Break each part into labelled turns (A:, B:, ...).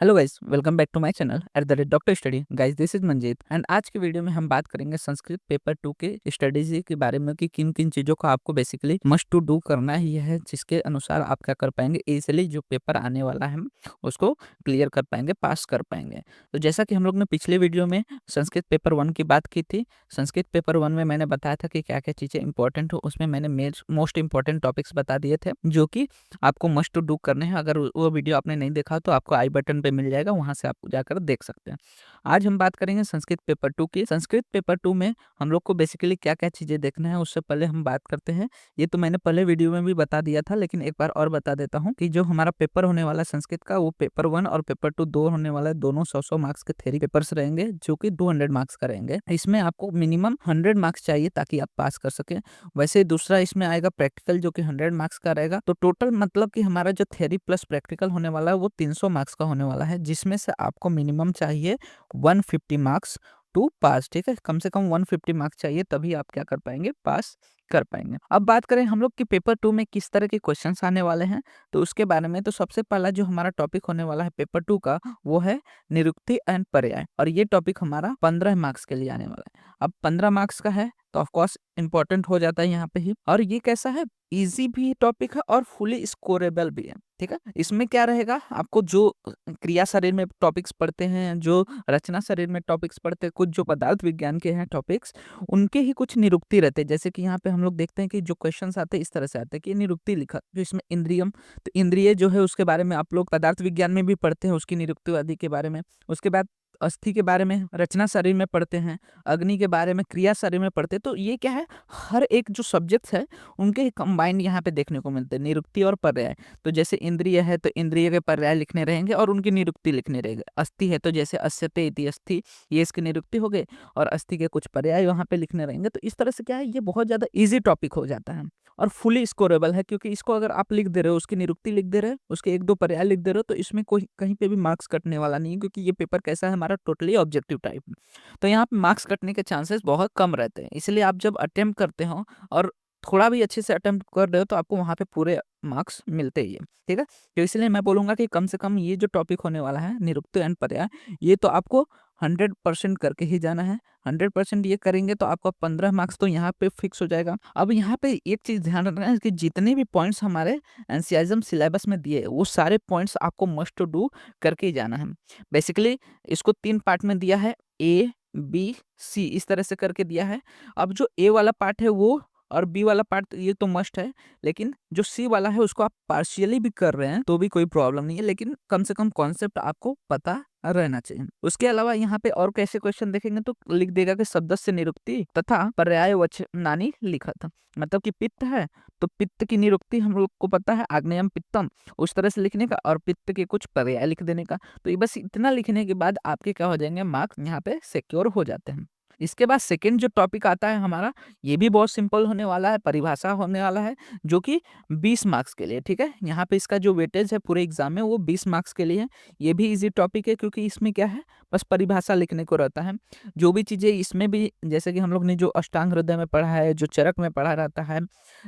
A: Hello guys, welcome back to my channel at the rate doctor study. Guys, this is Manjeet and आज के video में हम बात करेंगे संस्कृत पेपर 2 के स्ट्रेटेजी के बारे में कि किन किन चीज़ों को आपको बेसिकली मस्ट टू डू करना ही है, जिसके अनुसार आप क्या कर पाएंगे, इजीली जो पेपर आने वाला है उसको क्लियर कर पाएंगे, पास कर पाएंगे। तो जैसा कि हम लोग ने पिछले वीडियो में संस्कृत पेपर 1 की बात की थी। संस्कृत पेपर 1 में मैंने बताया था कि क्या क्या चीज़ें इंपॉर्टेंट हो, उसमें मैंने मोस्ट इंपॉर्टेंट टॉपिक्स बता दिए थे जो कि आपको मस्ट टू डू करने हैं। अगर वो वीडियो आपने नहीं देखा तो आपको आई बटन पे मिल जाएगा, वहां से आप जाकर देख सकते हैं। आज हम बात करेंगे संस्कृत पेपर 2 की। संस्कृत पेपर 2 में हम लोग को बेसिकली क्या क्या चीजें देखना है, उससे पहले हम बात करते हैं। ये तो मैंने पहले वीडियो में भी बता दिया था, लेकिन एक बार और बता देता हूँ कि जो हमारा पेपर होने वाला है संस्कृत का, वो पेपर 1 और पेपर 2 दो होने वाला है। दोनों 100 मार्क्स के थ्योरी पेपर्स रहेंगे जो कि 200 मार्क्स का रहेंगे। इसमें आपको मिनिमम 100 मार्क्स चाहिए ताकि आप पास कर सके। वैसे दूसरा इसमें आएगा प्रैक्टिकल, जो कि 100 मार्क्स का रहेगा। तो टोटल मतलब कि हमारा जो थ्योरी प्लस प्रैक्टिकल होने वाला है वो 300 मार्क्स का होने वाला है, जिसमें से आपको मिनिमम चाहिए 150 मार्क्स टू पास। ठीक है, कम से कम 150 मार्क्स चाहिए, तभी आप क्या कर पाएंगे, पास कर पाएंगे। अब बात करें हम लोग कि पेपर 2 में किस तरह के क्वेश्चंस आने वाले हैं, तो उसके बारे में तो सबसे पहला जो हमारा टॉपिक होने वाला है पेपर 2 का, वो है निरुक्ति एंड पर्याय। और ये टॉपिक हमारा 15 मार्क्स के लिए आने वाला है। अब 15 मार्क्स का है तो ऑफकोर्स इंपॉर्टेंट हो जाता है यहाँ पे ही। और ये कैसा है, इजी भी टॉपिक है और फुली स्कोरेबल भी है। ठीक है, इसमें क्या रहेगा, आपको जो क्रिया शरीर में टॉपिक्स पढ़ते हैं, जो रचना शरीर में टॉपिक्स पढ़ते हैं, कुछ जो पदार्थ विज्ञान के हैं टॉपिक्स, उनके ही कुछ निरुक्ति रहते हैं। जैसे कि यहाँ पे हम लोग देखते हैं कि जो क्वेश्चंस आते हैं इस तरह से आते हैं कि निरुक्ति लिखा, जो इसमें इंद्रियम, तो इंद्रिय जो है उसके बारे में आप लोग पदार्थ विज्ञान में भी पढ़ते हैं, उसकी निरुक्ति आदि के बारे में। उसके बाद अस्थि के बारे में रचना शरीर में पढ़ते हैं, अग्नि के बारे में क्रिया शरीर में पढ़ते हैं। तो ये क्या है, हर एक जो सब्जेक्ट है उनके कंबाइंड यहाँ पे देखने को मिलते हैं, निरुक्ति और पर्याय। तो जैसे इंद्रिय है तो इंद्रिय के पर्याय लिखने रहेंगे और उनकी निरुक्ति लिखने रहेंगे। अस्थि है तो जैसे अस्यते इति अस्थि, ये इसकी निरुक्ति हो गई, और अस्थि के कुछ पर्याय वहाँ पे लिखने रहेंगे। तो इस तरह से क्या है, ये बहुत ज्यादा इजी टॉपिक हो जाता है और फुली स्कोरेबल है, क्योंकि इसको अगर आप लिख दे रहे हो, उसकी निरुक्ति लिख दे रहे हो, उसके एक दो पर्याय लिख दे रहे हो, तो इसमें कोई कहीं पे भी मार्क्स कटने वाला नहीं है, क्योंकि ये पेपर कैसा है हमारा, टोटली ऑब्जेक्टिव टाइप। तो यहाँ पे मार्क्स कटने के चांसेस बहुत कम रहते हैं। इसलिए आप जब अटेम्प्ट करते हो और थोड़ा भी अच्छे से अटेम्प्ट कर रहे हो तो आपको वहाँ पे पूरे मार्क्स मिलते ही है। ठीक है, तो इसलिए मैं बोलूंगा कि कम से कम ये जो टॉपिक होने वाला है निरुक्ति एंड पर्याय, ये तो आपको 100% करके ही जाना है। 100% ये करेंगे तो आपका 15 मार्क्स तो यहाँ पे फिक्स हो जाएगा। अब यहाँ पे एक चीज ध्यान रखना है कि जितने भी पॉइंट्स हमारे एनसीआईएम सिलेबस में दिए, वो सारे पॉइंट्स आपको मस्ट टू डू करके ही जाना है। बेसिकली इसको 3 पार्ट में दिया है, ए बी सी, इस तरह से करके दिया है। अब जो ए वाला पार्ट है वो और बी वाला पार्ट ये तो मस्ट है, लेकिन जो सी वाला है उसको आप पार्शियली भी कर रहे हैं तो भी कोई प्रॉब्लम नहीं है, लेकिन कम से कम कॉन्सेप्ट आपको पता रहना चाहिए। उसके अलावा यहाँ पे और कैसे क्वेश्चन देखेंगे तो लिख देगा कि शब्द से निरुक्ति तथा पर्यायवचनानि लिखत। मतलब कि पित्त है तो पित्त की निरुक्ति हम लोग को पता है, आग्नेयम पित्तम, उस तरह से लिखने का, और पित्त के कुछ पर्याय लिख देने का। तो ये बस इतना लिखने के बाद आपके क्या हो जाएंगे, मार्क्स यहाँ पे सिक्योर हो जाते हैं। इसके बाद सेकंड जो टॉपिक आता है हमारा, ये भी बहुत सिंपल होने वाला है, परिभाषा होने वाला है, जो कि 20 मार्क्स के लिए। ठीक है, यहाँ पे इसका जो वेटेज है पूरे एग्जाम में वो 20 मार्क्स के लिए है। ये भी इजी टॉपिक है, क्योंकि इसमें क्या है, बस परिभाषा लिखने को रहता है। जो भी चीज़ें इसमें भी, जैसे कि हम लोग ने जो अष्टांग हृदय में पढ़ा है, जो चरक में पढ़ा रहता है,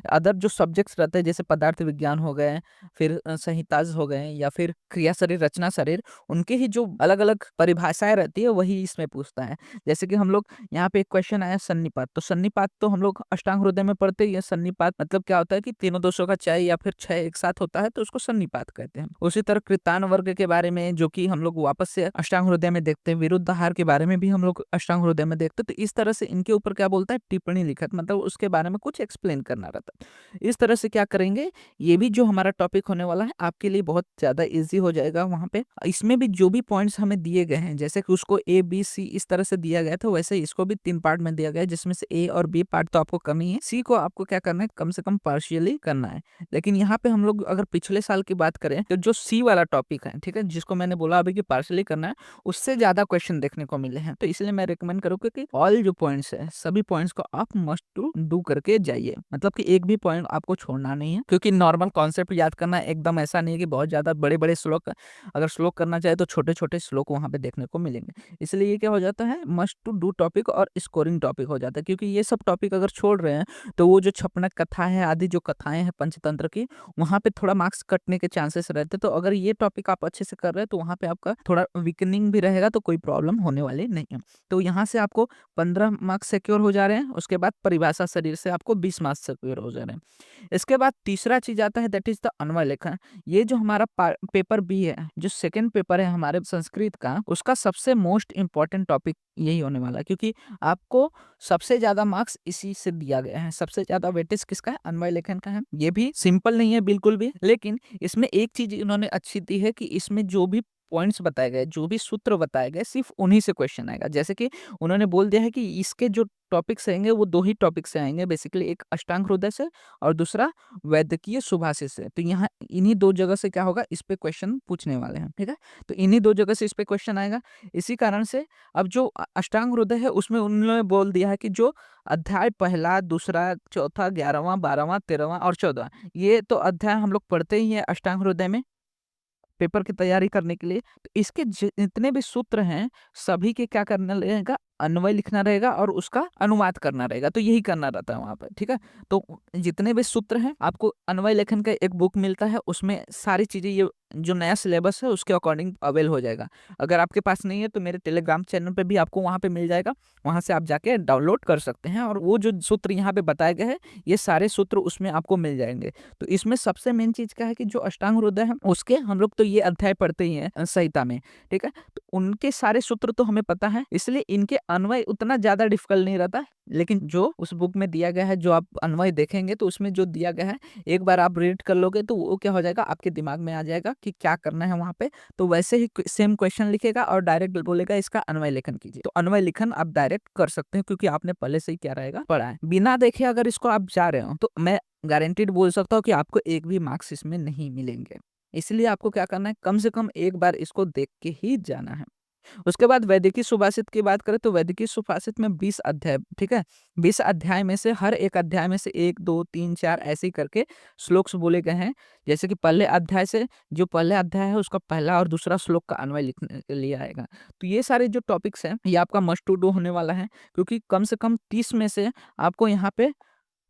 A: अदर जो सब्जेक्ट्स रहते हैं जैसे पदार्थ विज्ञान हो गए, फिर संहिताज हो गए, या फिर क्रिया शरीर रचना शरीर, उनके ही जो अलग अलग परिभाषाएं रहती है वही इसमें पूछता है। जैसे कि हम लोग यहाँ पे एक क्वेश्चन आया सन्निपात, तो सन्निपात तो हम लोग अष्टांग हृदय में पढ़ते हैं। सन्निपात मतलब क्या होता है कि तीनों दोषों का क्षय या फिर क्षय एक साथ होता है, तो उसको सन्निपात कहते हैं। उसी तरह कृतान वर्ग के बारे में, जो कि हम लोग वापस से अष्टांग हृदय में देखते हैं, विरुद्ध आहार के बारे में भी हम लोग अष्टांग हृदय में देखते हैं। तो इस तरह से इनके ऊपर क्या बोलता है, टिप्पणी लिखत, मतलब उसके बारे में कुछ एक्सप्लेन करना रहता है। इस तरह से क्या करेंगे, ये भी जो हमारा टॉपिक होने वाला है आपके लिए बहुत ज्यादा इजी हो जाएगा। वहां पे इसमें भी जो भी पॉइंट्स हमें दिए गए हैं, जैसे कि उसको ए बी सी इस तरह से दिया गया था, वैसे इसको भी 3 पार्ट में दिया गया है, जिसमें से ए और बी पार्ट तो आपको कम ही है, सी को आपको क्या करना है, कम से कम पार्शियली करना है। लेकिन यहाँ पे हम लोग अगर पिछले साल की बात करें तो जो सी वाला टॉपिक है, ठीक है, जिसको मैंने बोला अभी कि पार्शियली करना है, उससे ज्यादा क्वेश्चन देखने को मिले हैं। तो इसलिए मैं रिकमेंड करूँगा कि ऑल जो पॉइंट्स है, सभी पॉइंट्स को आप मस्ट टू डू करके जाइए, मतलब कि एक भी पॉइंट आपको छोड़ना नहीं है। क्योंकि नॉर्मल कॉन्सेप्ट याद करना एकदम ऐसा नहीं है कि बहुत ज्यादा बड़े बड़े श्लोक, अगर श्लोक करना चाहे तो छोटे छोटे श्लोक वहां पे देखने को मिलेंगे। इसलिए ये क्या हो जाता है, मस्ट टू डू टॉपिक और स्कोरिंग टॉपिक हो जाता है, क्योंकि ये सब टॉपिक अगर छोड़ रहे हैं तो वो जो छपनक कथा है आदि जो कथाएं हैं पंचतंत्र की, वहाँ पे थोड़ा मार्क्स कटने के चांसेस रहते हैं। तो अगर ये टॉपिक आप अच्छे से कर रहे हैं तो वहाँ पे आपका थोड़ा वीकनिंग भी रहेगा, तो कोई प्रॉब्लम होने वाली नहीं है। तो यहाँ से आपको 15 मार्क्स सिक्योर हो जा रहे हैं। उसके बाद परिभाषा शरीर से आपको 20 मार्क्स सिक्योर हो जा रहे हैं। इसके बाद तीसरा चीज आता है, दैट इज द अन्वय लेखन। ये जो हमारा पेपर बी है, जो सेकंड पेपर है हमारे संस्कृत का, उसका सबसे मोस्ट इंपॉर्टेंट टॉपिक यही होने वाला है, क्योंकि आपको सबसे ज्यादा मार्क्स इसी से दिया गया है। सबसे ज्यादा वेटेज किसका है? अन्वय लेखन का है। ये भी सिंपल नहीं है बिल्कुल भी, लेकिन इसमें एक चीज इन्होंने अच्छी दी है कि इसमें जो भी पॉइंट्स बताए गए, जो भी सूत्र बताए गए, सिर्फ उन्हीं से क्वेश्चन आएगा। जैसे कि उन्होंने बोल दिया है कि इसके जो टॉपिक्स आएंगे वो दो ही टॉपिक से आएंगे बेसिकली, एक अष्टांग हृदय से और दूसरा वैद्यकीय सुभाषित से। तो यहाँ इन्हीं दो जगह से क्या होगा, इस पे क्वेश्चन पूछने वाले हैं, ठीक है। तो इन्हीं दो जगह से इस पे क्वेश्चन आएगा। इसी कारण से अब जो अष्टांग हृदय है उसमें उन्होंने बोल दिया है कि जो अध्याय पहला, दूसरा, चौथा, 11वां, 12वां, 13वां और 14वां, ये तो अध्याय हम लोग पढ़ते ही है अष्टांग हृदय में पेपर की तैयारी करने के लिए। तो इसके जितने भी सूत्र हैं सभी के क्या करना रहेगा, अन्वय लिखना रहेगा और उसका अनुवाद करना रहेगा। तो यही करना रहता है वहां पर, ठीक है। तो जितने भी सूत्र हैं आपको अन्वय लेखन का एक बुक मिलता है, उसमें सारी चीजें ये जो नया सिलेबस है उसके अकॉर्डिंग अवेल हो जाएगा। अगर आपके पास नहीं है तो मेरे टेलीग्राम चैनल पे भी आपको वहां पे मिल जाएगा, वहां से आप जाके डाउनलोड कर सकते हैं। और वो जो सूत्र यहाँ पे बताए गए हैं ये सारे सूत्र उसमें आपको मिल जाएंगे। तो इसमें सबसे मेन चीज क्या है कि जो अष्टांग हृदय है उसके हम लोग तो ये अध्याय पढ़ते ही हैं संहिता में, ठीक है। तो उनके सारे सूत्र तो हमें पता है, इसलिए इनके अन्वय उतना ज्यादा डिफिकल्ट नहीं रहता। लेकिन जो उस बुक में दिया गया है, जो आप अन्वय देखेंगे तो उसमें जो दिया गया है एक बार आप रीड कर लोगे तो वो क्या हो जाएगा, आपके दिमाग में आ जाएगा कि क्या करना है वहां पे। तो वैसे ही सेम क्वेश्चन लिखेगा और डायरेक्ट बोलेगा इसका अन्वय लेखन कीजिए। तो अन्वय लेखन आप डायरेक्ट कर सकते हैं, क्योंकि आपने पहले से ही क्या रहेगा पढ़ा है। बिना देखे अगर इसको आप जा रहे हो तो मैं गारंटीड बोल सकता हूँ कि आपको एक भी मार्क्स इसमें नहीं मिलेंगे। इसलिए आपको क्या करना है, कम से कम एक बार इसको देख के ही जाना है। उसके बाद वैदिकी सुभाषित की बात करें तो वैदिकी सुभाषित में 20 अध्याय, ठीक है। 20 अध्याय में से हर एक अध्याय में से 1 2 3 4 ऐसे ही करके श्लोक्स बोले गए हैं। जैसे कि पहले अध्याय से जो पहले अध्याय है उसका पहला और दूसरा श्लोक का अन्वय लिखने के लिए आएगा। तो ये सारे जो टॉपिक्स हैं ये आपका मस्ट टू डू होने वाला है, क्योंकि कम से कम 30 में से आपको यहाँ पे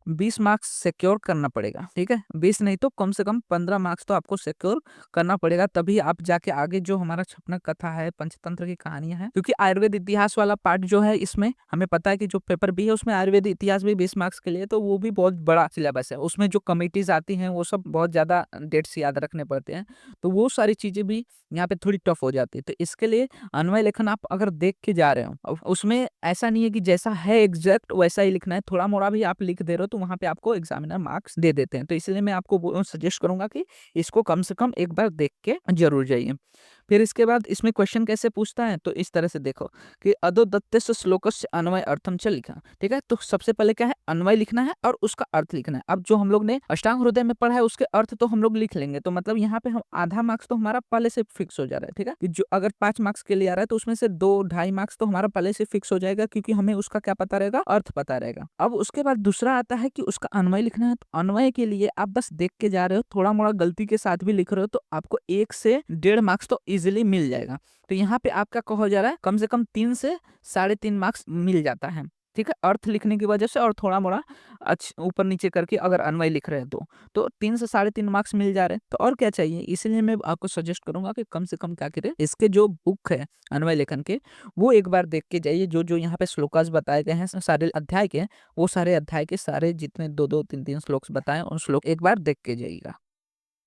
A: 20 मार्क्स सिक्योर करना पड़ेगा, ठीक है। 20 नहीं तो कम से कम 15 मार्क्स तो आपको सिक्योर करना पड़ेगा, तभी आप जाके आगे जो हमारा छपना कथा है, पंचतंत्र की कहानियां हैं। क्योंकि आयुर्वेद इतिहास वाला पार्ट जो है इसमें हमें पता है कि जो पेपर बी है उसमें आयुर्वेद इतिहास भी 20 मार्क्स के लिए, तो वो भी बहुत बड़ा सिलेबस है। उसमें जो कमिटीज आती हैं वो सब बहुत ज्यादा डेट्स याद रखने पड़ते हैं, तो वो सारी चीजें भी यहाँ पे थोड़ी टफ हो जाती है। तो इसके लिए अन्वय लेखन आप अगर देख के जा रहे हो, उसमें ऐसा नहीं है कि जैसा है एग्जैक्ट वैसा ही लिखना है, थोड़ा मोड़ा भी आप लिख दे रहे हो तो वहां पे आपको एग्जामिनर मार्क्स दे देते हैं। तो इसलिए मैं आपको सजेस्ट करूंगा कि इसको कम से कम एक बार देख के जरूर जाइए। फिर इसके बाद इसमें क्वेश्चन कैसे पूछता है, तो इस तरह से देखो कि अधोदत्तस्य श्लोकस्य अन्वय अर्थम च लिखा, ठीक है। तो सबसे पहले क्या है, अन्वय लिखना है और उसका अर्थ लिखना है। अब जो हम लोग ने अष्टांग हृदय में पढ़ा है उसके अर्थ तो हम लोग लिख लेंगे, तो मतलब यहाँ पे हम आधा मार्क्स तो हमारा पहले से फिक्स हो जा रहा है, ठीक है। कि जो अगर 5 मार्क्स के लिए आ रहा है तो उसमें से 2-2.5 मार्क्स तो हमारा पहले से फिक्स हो जाएगा, क्योंकि हमें उसका क्या पता रहेगा, अर्थ पता रहेगा। अब उसके बाद दूसरा आता है कि उसका अन्वय लिखना है। तो अन्वय के लिए आप बस देख के जा रहे हो, थोड़ा मोड़ा गलती के साथ भी लिख रहे हो तो आपको 1 से 1.5 मार्क्स तो इजिली मिल जाएगा। तो यहाँ पे आपका कहा जा रहा है कम से कम 3 से 3.5 मार्क्स मिल जाता है, ठीक है, अर्थ लिखने की वजह से और थोड़ा मोड़ा ऊपर नीचे करके अगर अन्वय लिख रहे हैं तो 3 से 3.5 मार्क्स मिल जा रहे हैं। तो और क्या चाहिए, इसलिए मैं आपको सजेस्ट करूंगा कि कम से कम क्या करें, इसके जो बुक है अन्वय लेखन के वो एक बार देख के जाइए। जो जो यहाँ पे श्लोकास बताए गए हैं सारे अध्याय के, वो सारे अध्याय के सारे जितने 2-2 3-3 श्लोक बताए उन श्लोक एक बार देख के जाइएगा,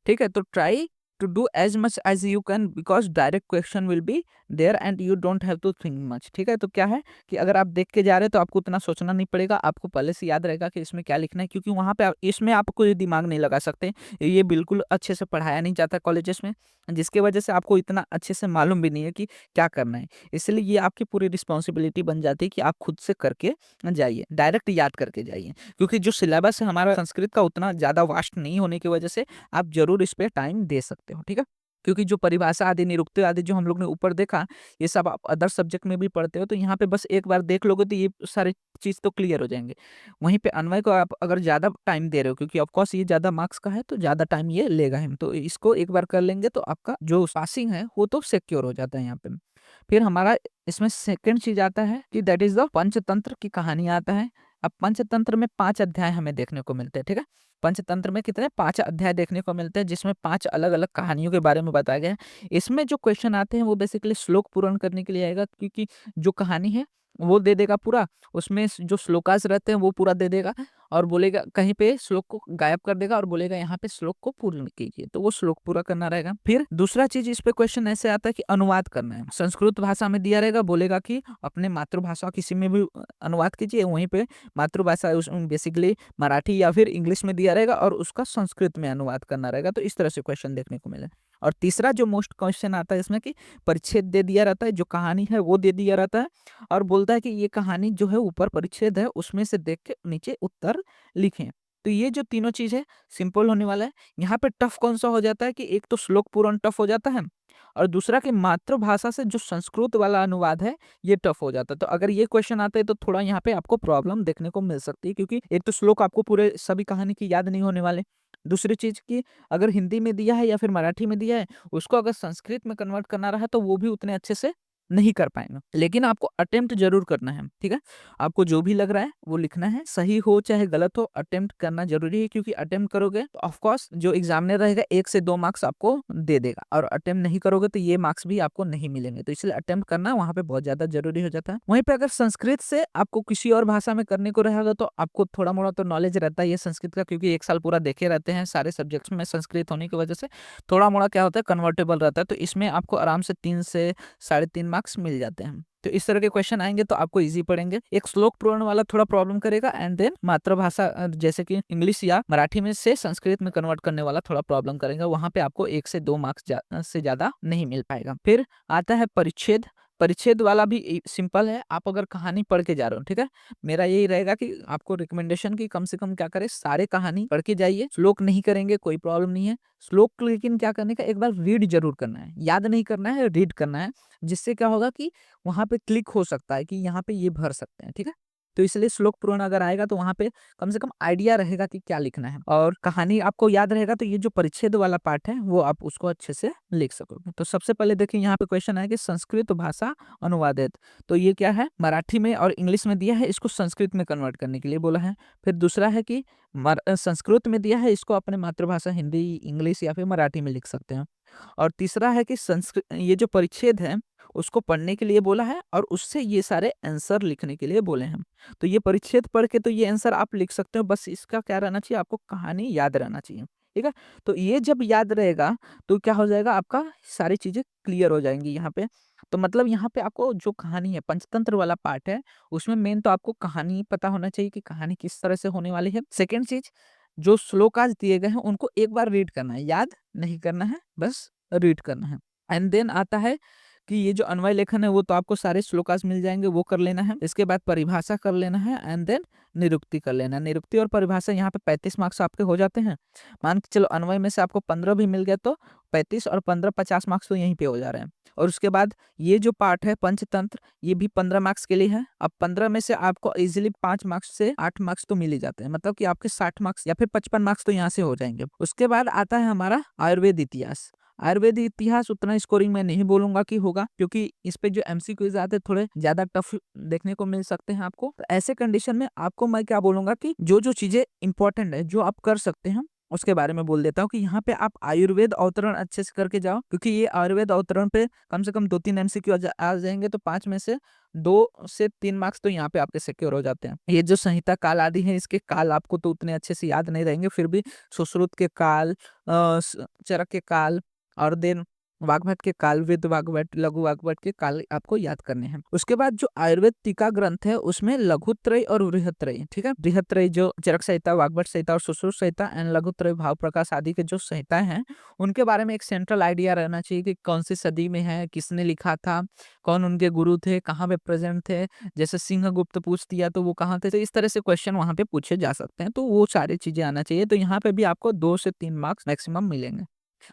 A: ठीक है। तो try to do as much as you can because direct question will be there and you don't have to think much, ठीक है। तो क्या है कि अगर आप देख के जा रहे हैं तो आपको उतना सोचना नहीं पड़ेगा, आपको पहले से याद रहेगा कि इसमें क्या लिखना है, क्योंकि वहां पे इसमें आप कोई दिमाग नहीं लगा सकते। ये बिल्कुल अच्छे से पढ़ाया नहीं जाता कॉलेजेस में, जिसकी वजह से आपको इतना अच्छे से मालूम भी नहीं है कि क्या करना है। इसलिए ये आपकी पूरी रिस्पॉन्सिबिलिटी बन जाती है कि आप खुद से करके जाइए, डायरेक्ट याद करके जाइए। क्योंकि जो सिलेबस है हमारा संस्कृत का उतना ज्यादा वास्ट नहीं होने की वजह से आप जरूर इस पे टाइम दे सकते हो, ठीक है। क्योंकि जो परिभाषा आदि, निरुक्ति आदि जो हम लोग ने ऊपर देखा, ये सब आप अदर सब्जेक्ट में भी पढ़ते हो, तो यहाँ पे बस एक बार देख लोगे तो ये सारी चीज तो क्लियर हो जाएंगे। वहीं पे अन्वय को आप अगर ज्यादा टाइम दे रहे हो, क्योंकि ऑफकोर्स ये ज्यादा मार्क्स का है तो ज्यादा टाइम ये लेगा हम, तो इसको एक बार कर लेंगे तो आपका जो पासिंग है वो तो सिक्योर हो जाता है यहाँ पे। फिर हमारा इसमें सेकंड चीज आता है कि दैट इज द पंचतंत्र की कहानी आता है। अब पंचतंत्र में 5 अध्याय हमें देखने को मिलते हैं, ठीक है। पंचतंत्र में कितने 5 अध्याय देखने को मिलते हैं, जिसमें 5 अलग अलग कहानियों के बारे में बताया गया है। इसमें जो क्वेश्चन आते हैं वो बेसिकली श्लोक पूर्ण करने के लिए आएगा, क्योंकि जो कहानी है वो दे देगा पूरा, उसमें जो श्लोकास रहते हैं वो पूरा दे देगा, और बोलेगा कहीं पे श्लोक को गायब कर देगा और बोलेगा यहाँ पे श्लोक को पूर्ण कीजिए, तो वो श्लोक पूरा करना रहेगा। फिर दूसरा चीज इस पे क्वेश्चन ऐसे आता है कि अनुवाद करना है। संस्कृत भाषा में दिया रहेगा, बोलेगा कि अपने मातृभाषा किसी में भी अनुवाद कीजिए, वहीं पे मातृभाषा बेसिकली मराठी या फिर इंग्लिश में दिया रहेगा और उसका संस्कृत में अनुवाद करना रहेगा। तो इस तरह से क्वेश्चन देखने को मिले। और तीसरा जो मोस्ट क्वेश्चन आता है इसमें कि परिच्छेद दे दिया रहता है, जो कहानी है वो दे दिया रहता है, और बोलता है कि ये कहानी जो है ऊपर परिच्छेद है उसमें से देख के नीचे उत्तर लिखें। तो ये जो तीनों चीज है सिंपल होने वाला है। यहाँ पे टफ कौन सा हो जाता है कि एक तो श्लोक पूर्ण टफ हो जाता है, और दूसरा कि मातृभाषा से जो संस्कृत वाला अनुवाद है ये टफ हो जाता है। तो अगर ये क्वेश्चन आता है तो थोड़ा यहाँ पे आपको प्रॉब्लम देखने को मिल सकती है, क्योंकि एक तो श्लोक आपको पूरे सभी कहानी की याद नहीं होने वाले। दूसरी चीज की अगर हिंदी में दिया है या फिर मराठी में दिया है, उसको अगर संस्कृत में कन्वर्ट करना रहा तो वो भी उतने अच्छे से नहीं कर पाएंगे। लेकिन आपको अटेम्प्ट जरूर करना है, ठीक है। आपको जो भी लग रहा है वो लिखना है, सही हो चाहे गलत हो, अटेम्प्ट करना जरूरी है, क्योंकि अटेम्प्ट करोगे तो ऑफकोर्स जो एग्जामिनर रहेगा 1 से 2 मार्क्स आपको दे देगा, और अटेम्प्ट नहीं करोगे तो ये मार्क्स भी आपको नहीं मिलेंगे। तो इसलिए अटेम्प्ट करना वहाँ पे बहुत ज्यादा जरूरी हो जाता है। वहीं पे अगर संस्कृत से आपको किसी और भाषा में करने को रहेगा तो आपको थोड़ा मोड़ा तो नॉलेज रहता है ये संस्कृत का, क्योंकि 1 साल पूरा देखे रहते हैं सारे सब्जेक्ट्स में संस्कृत होने की वजह से थोड़ा मोड़ा क्या होता है कन्वर्टेबल रहता है। तो इसमें आपको आराम से 3 से 3.5 मार्क्स मिल जाते हैं। तो इस तरह के क्वेश्चन आएंगे तो आपको इजी पड़ेंगे। एक श्लोक पूर्ण वाला थोड़ा प्रॉब्लम करेगा, एंड देन मातृभाषा जैसे कि इंग्लिश या मराठी में से संस्कृत में कन्वर्ट करने वाला थोड़ा प्रॉब्लम करेगा, वहां पे आपको 1 से 2 मार्क्स से ज्यादा नहीं मिल पाएगा। फिर आता है परिच्छेद। परिच्छेद वाला भी सिंपल है, आप अगर कहानी पढ़ के जा रहे हो, ठीक है, मेरा यही रहेगा कि आपको रिकमेंडेशन की कम से कम क्या करें, सारे कहानी पढ़ के जाइए। श्लोक नहीं करेंगे कोई प्रॉब्लम नहीं है, श्लोक लेकिन क्या करने का एक बार रीड जरूर करना है, याद नहीं करना है, रीड करना है, जिससे क्या होगा कि वहां पे क्लिक हो सकता है कि यहाँ पे ये भर सकते हैं, ठीक है। तो इसलिए श्लोक पूर्ण अगर आएगा तो वहां पे कम से कम आइडिया रहेगा कि क्या लिखना है, और कहानी आपको याद रहेगा, तो ये जो परिच्छेद वाला पार्ट है वो आप उसको अच्छे से लिख सकोगे। तो सबसे पहले देखिए यहाँ पे क्वेश्चन है कि संस्कृत भाषा अनुवादित, तो ये क्या है, मराठी में और इंग्लिश में दिया है, इसको संस्कृत में कन्वर्ट करने के लिए बोला है। फिर दूसरा है कि संस्कृत में दिया है, इसको अपने मातृभाषा हिंदी, इंग्लिश या फिर मराठी में लिख सकते हैं। और तीसरा है कि संस्कृत, ये जो परिच्छेद है उसको पढ़ने के लिए बोला है, और उससे ये सारे आंसर लिखने के लिए बोले हैं। तो ये परिच्छेद पढ़ के तो ये आंसर आप लिख सकते हो, बस इसका क्या रहना चाहिए, आपको कहानी याद रहना चाहिए, ठीक है। तो ये जब याद रहेगा तो क्या हो जाएगा, आपका सारी चीजें क्लियर हो जाएंगी यहाँ पे। तो मतलब यहाँ पे आपको जो कहानी है, पंचतंत्र वाला पार्ट है, उसमें मेन तो आपको कहानी पता होना चाहिए कि कहानी किस तरह से होने वाली है। सेकेंड चीज, जो श्लोक आज दिए गए हैं उनको एक बार रीड करना है, याद नहीं करना है, बस रीड करना है। एंड देन आता है कि ये जो अन्वय लेखन है वो तो आपको सारे श्लोकास मिल जाएंगे, वो कर लेना है। इसके बाद परिभाषा कर लेना है, एंड देन निरुक्ति कर लेना है। निरुक्ति और परिभाषा यहाँ पे 35 मार्क्स आपके हो जाते हैं। मान के चलो अन्वय में से आपको 15 भी मिल गया तो 35 और 15 50 मार्क्स तो यहीं पे हो जा रहे हैं। और उसके बाद ये जो पार्ट है पंचतंत्र, ये भी 15 मार्क्स के लिए है। अब 15 में से आपको इजिली 5 मार्क्स से 8 मार्क्स तो मिल ही जाते हैं, मतलब कि आपके 60 मार्क्स या फिर 55 मार्क्स तो यहाँ से हो जाएंगे। उसके बाद आता है हमारा आयुर्वेद इतिहास। आयुर्वेद इतिहास उतना स्कोरिंग मैं नहीं बोलूंगा कि होगा, क्योंकि इस पे जो एमसीक्यूज आते हैं थोड़े ज्यादा टफ देखने को मिल सकते हैं आपको। तो ऐसे कंडीशन में आपको मैं क्या बोलूंगा कि जो जो चीजें इंपॉर्टेंट है, जो आप कर सकते हैं, उसके बारे में बोल देता हूँ कि यहाँ पे आप आयुर्वेद अवतरण अच्छे से करके जाओ, क्योंकि ये आयुर्वेद अवतरण पे कम से कम 2-3 एमसीक्यू आ जाएंगे, तो 5 में से 2 से 3 मार्क्स तो यहाँ पे आपके सिक्योर हो जाते हैं। ये जो संहिता काल आदि है, इसके काल आपको तो उतने अच्छे से याद नहीं रहेंगे, फिर भी सुश्रुत के काल, चरक के काल, और देन वाग्भट के काल, वृद्ध वाग्भट, लघु वाग्भट के काल आपको याद करने हैं। उसके बाद जो आयुर्वेद टीका ग्रंथ है उसमें लघुत्रय और बृहत्रय, ठीक है। बृहत्रय जो चरक संहिता, वाग्भट संहिता और सुश्रुत संहिता, एंड लघुत्रय भाव प्रकाश आदि के जो संहिताएं हैं उनके बारे में एक सेंट्रल आइडिया रहना चाहिए कि कौन सी सदी में है, किसने लिखा था, कौन उनके गुरु थे, कहाँ पे प्रेजेंट थे। जैसे सिंहगुप्त पूछ दिया तो वो कहाँ थे, तो इस तरह से क्वेश्चन वहां पे पूछे जा सकते हैं। तो वो सारी चीजें आना चाहिए। तो यहाँ पे भी आपको 2 से 3 मार्क्स मैक्सिमम मिलेंगे।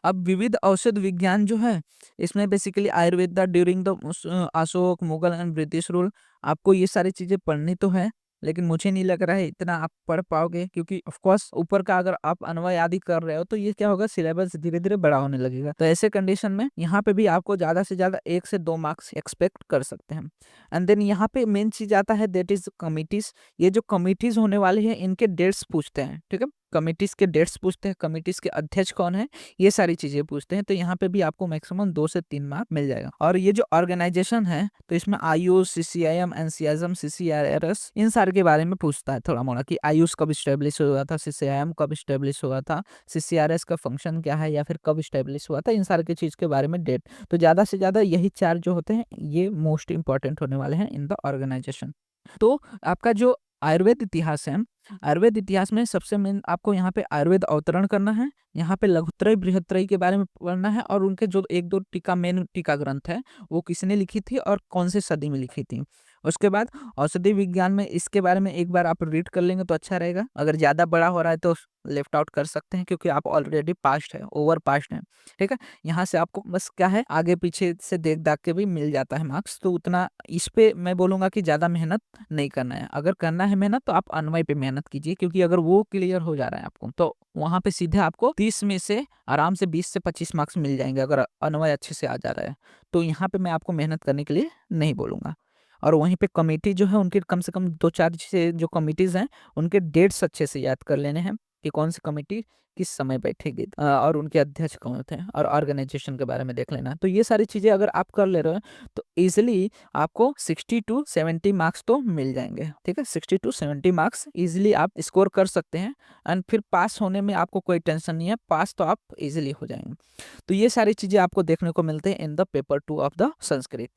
A: अब विविध औषध विज्ञान जो है, इसमें basically Ayurveda during the Ashok, Mughal and British rule, आपको ये सारी चीजें पढ़नी तो है, लेकिन मुझे नहीं लग रहा है इतना आप पढ़ पाओगे, क्योंकि ऑफ कोर्स ऊपर का अगर आप अन्वय आदि कर रहे हो तो ये क्या होगा, सिलेबस धीरे धीरे बड़ा होने लगेगा। तो ऐसे कंडीशन में यहाँ पे भी आपको ज्यादा से ज्यादा 1 से 2 मार्क्स एक्सपेक्ट कर सकते हैं। एंड देन यहाँ पे मेन चीज आता है, दैट इज कमिटीज। ये जो कमिटीज होने वाले हैं इनके डेट्स पूछते हैं, ठीक है, कमिटीज के डेट्स पूछते हैं, कमिटीज के अध्यक्ष कौन है, ये सारी चीजें पूछते हैं। तो यहाँ पे भी आपको मैक्सिमम 2 से 3 मार्क मिल जाएगा। और ये जो ऑर्गेनाइजेशन है तो इसमें आयुष, सीसीआईएम, एनसीआईएम, सीसीआरएस, इन सारे के बारे में पूछता है थोड़ा मोड़ा, कि आयुष कब स्टेब्लिश हुआ था, सीसीआईएम कब स्टेब्लिश हुआ था, सीसीआरएस का फंक्शन क्या है, या फिर कब स्टेब्लिश हुआ था, इन सारे की चीज के बारे में डेट। तो ज्यादा से ज्यादा यही 4 जो होते हैं ये मोस्ट इंपॉर्टेंट होने वाले हैं इन द ऑर्गेनाइजेशन। तो आपका जो आयुर्वेद इतिहास है, आयुर्वेद इतिहास में सबसे मेन आपको यहाँ पे आयुर्वेद अवतरण करना है, यहाँ पे लघुत्रय बृहत्त्रयी के बारे में पढ़ना है, और उनके जो 1-2 टीका, मेन टीका ग्रंथ है वो किसने लिखी थी और कौन से सदी में लिखी थी। उसके बाद औषधि विज्ञान में इसके बारे में एक बार आप रीड कर लेंगे तो अच्छा रहेगा। अगर ज्यादा बड़ा हो रहा है तो लेफ्ट आउट कर सकते हैं, क्योंकि आप ऑलरेडी पास्ट है, ओवर पास्ट है, ठीक है। यहाँ से आपको बस क्या है, आगे पीछे से देख दाख के भी मिल जाता है मार्क्स। तो उतना इस पे मैं बोलूंगा कि ज्यादा मेहनत नहीं करना है। अगर करना है मेहनत तो आप अन्वय पे मेहनत कीजिए, क्योंकि अगर वो क्लियर हो जा रहा है आपको तो वहां पे सीधे आपको 30 में से आराम से 20 से 25 मार्क्स मिल जाएंगे, अगर अन्वय अच्छे से आ जा रहा है। तो यहाँ पे मैं आपको मेहनत करने के लिए नहीं बोलूंगा। और वहीं पे कमेटी जो है उनके कम से कम 2-4 से जो कमिटीज हैं उनके डेट्स अच्छे से याद कर लेने हैं, कि कौन सी कमेटी किस समय बैठेगी, और उनके अध्यक्ष कौन होते हैं, और ऑर्गेनाइजेशन के बारे में देख लेना। तो ये सारी चीजें अगर आप कर ले रहे हो तो इजिली आपको 60 टू 70 मार्क्स तो मिल जाएंगे, ठीक है। 60 टू 70 मार्क्स इजिली आप स्कोर कर सकते हैं। एंड फिर पास होने में आपको कोई टेंशन नहीं है, पास तो आप इजिली हो जाएंगे। तो ये सारी चीजें आपको देखने को मिलते हैं in the paper 2 of the Sanskrit.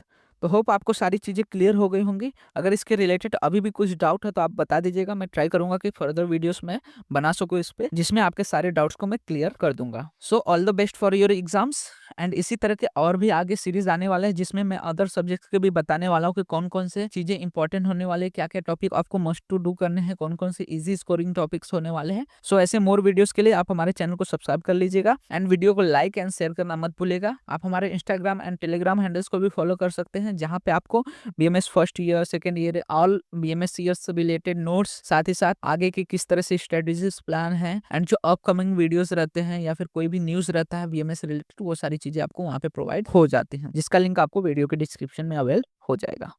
A: तो होप आपको सारी चीज़ें क्लियर हो गई होंगी। अगर इसके रिलेटेड अभी भी कुछ डाउट है तो आप बता दीजिएगा, मैं ट्राई करूंगा कि फर्दर वीडियोस में बना सकूँ इस पे, जिसमें आपके सारे डाउट्स को मैं क्लियर कर दूंगा। So all the best for your exams. And इसी तरह के और भी आगे सीरीज आने वाले हैं, जिसमें मैं अदर सब्जेक्ट्स के भी बताने वाला हूँ कि कौन कौन से चीजें इंपॉर्टेंट होने वाले हैं, क्या क्या टॉपिक आपको मस्ट टू डू करने हैं, कौन कौन से इजी स्कोरिंग टॉपिक्स होने वाले हैं। सो ऐसे मोर वीडियोस के लिए आप हमारे चैनल को सब्सक्राइब कर लीजिएगा, एंड वीडियो को लाइक एंड शेयर करना मत भूलिएगा। आप हमारे इंस्टाग्राम एंड टेलीग्राम हैंडल्स को भी फॉलो कर सकते हैं, जहाँ पे आपको BMS first year, second year, all BMS year से रिलेटेड नोट्स, साथ ही साथ आगे की किस तरह से स्ट्रेटेजीज प्लान है, एंड जो अपकमिंग वीडियोस रहते हैं या फिर कोई भी न्यूज रहता है बीएमएस रिलेटेड, वो सारी चीजें आपको वहाँ पे प्रोवाइड हो जाती हैं, जिसका लिंक आपको वीडियो के डिस्क्रिप्शन में अवेल हो जाएगा।